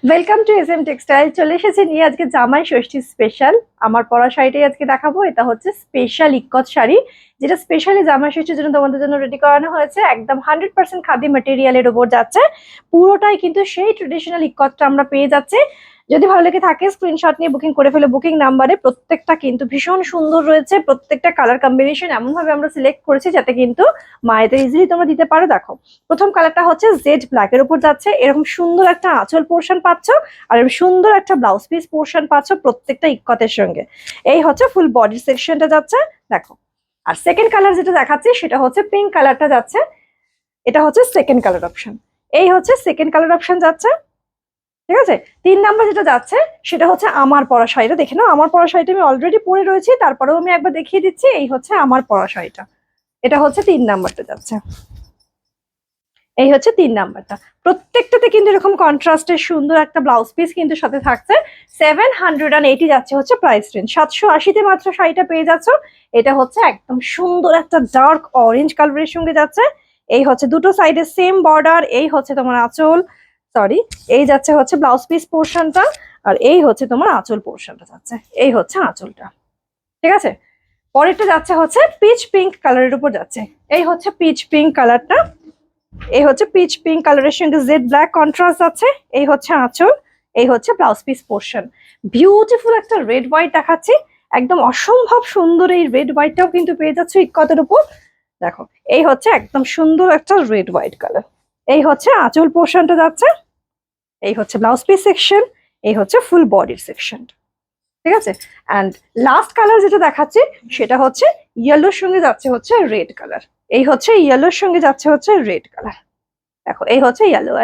Welcome to SM textile. চলে এসেছি নিয়ে আজকে জামাই ষষ্ঠী স্পেশাল। আমার পরা শাড়িটাই আজকে দেখাবো। এটা হচ্ছে স্পেশাল ইক্কত শাড়ি, যেটা স্পেশালি জামাই ষষ্ঠীর জন্য তোমাদের জন্য রেডি করানো হয়েছে। একদম 100% খাদি ম্যাটেরিয়ালের উপর যাচ্ছে। পুরোটাই কিন্তু সেই ট্রেডিশনাল ইক্কতটা আমরা পেয়ে যাচ্ছি। যদি ভালো লেগে থাকে স্ক্রিনশট নিয়ে বুকিং করে ফেলে বুকিং নাম্বারে। প্রত্যেকটা কিন্তু ভীষণ সুন্দর রয়েছে, প্রত্যেকটা কালার কম্বিনেশন এমন ভাবে আমরা সিলেক্ট করেছি যাতে কিন্তু মায়েদের ইজিলি তোমরা দিতে পারো। দেখো, প্রথম কালারটা হচ্ছে জেড ব্ল্যাক এর উপর যাচ্ছে। এরকম সুন্দর একটা আঁচল পোর্শন পাচ্ছ, আর এরকম সুন্দর একটা ব্লাউজ পিস পোর্শন পাচ্ছ প্রত্যেকটা ইক্কতের সঙ্গে। এই হচ্ছে ফুল বডি সেকশনটা যাচ্ছে, দেখো। আর সেকেন্ড কালার যেটা দেখাচ্ছি সেটা হচ্ছে পিঙ্ক কালারটা যাচ্ছে। এটা হচ্ছে সেকেন্ড কালার অপশন। এই হচ্ছে সেকেন্ড কালার অপশন যাচ্ছে, ঠিক আছে। 3 নাম্বার যেটা যাচ্ছে সেটা হচ্ছে আমার পরা শাড়িটা। দেখে নাও, আমার পরা শাড়িটা আমি অলরেডি পরে রয়েছি, তারপরেও আমি একবার দেখিয়ে দিচ্ছি। এই হচ্ছে আমার পরা শাড়িটা, এটা হচ্ছে 3 নাম্বারটা যাচ্ছে। এই হচ্ছে 3 নাম্বারটা। প্রত্যেকটাতে কিন্তু এরকম কন্ট্রাস্টের সুন্দর একটা ব্লাউজ পিস কিন্তু সাথে থাকছে। 780 যাচ্ছে হচ্ছে প্রাইস রেঞ্জ। 780-তে মাত্র শাড়িটা পেয়ে যাচ্ছ। এটা হচ্ছে একদম সুন্দর একটা ডার্ক অরেঞ্জ কালারের সঙ্গে যাচ্ছে। এই হচ্ছে দুটো সাইডে সেম বর্ডার। এই হচ্ছে তোমার আঁচল, সরি, এই যাচ্ছে হচ্ছে ব্লাউজ পিস পোর্শনটা, আর এই হচ্ছে তোমার আঁচল পোর্শনটা যাচ্ছে। এই হচ্ছে আঁচলটা, ঠিক আছে। পরেরটা যাচ্ছে হচ্ছে পিচ পিঙ্ক কালারের উপর যাচ্ছে। এই হচ্ছে পিচ পিঙ্ক কালারটা। এই হচ্ছে পিচ পিঙ্ক কালারের সঙ্গে জেড ব্ল্যাক কন্ট্রাস্ট আছে। এই হচ্ছে আঁচল, এই হচ্ছে ব্লাউজ পিস পোর্শন। বিউটিফুল একটা রেড হোয়াইট দেখাচ্ছি, একদম অসম্ভব সুন্দর। এই রেড হোয়াইটটাও কিন্তু পেয়ে যাচ্ছে ইক্কতের উপর। দেখো, এই হচ্ছে একদম সুন্দর একটা রেড হোয়াইট কালার। এই হচ্ছে আঁচল পোর্শনটা যাচ্ছে। এই হচ্ছে ব্লাউজ পিস সেকশন। এই হচ্ছে ফুল বডির সেকশন, ঠিক আছে। অ্যান্ড লাস্ট কালার যেটা দেখাচ্ছি সেটা হচ্ছে ইয়েলোর সঙ্গে যাচ্ছে হচ্ছে রেড কালার। এই হচ্ছে ইয়েলোর সঙ্গে যাচ্ছে হচ্ছে রেড কালার। দেখো, এই হচ্ছে ইয়েলো।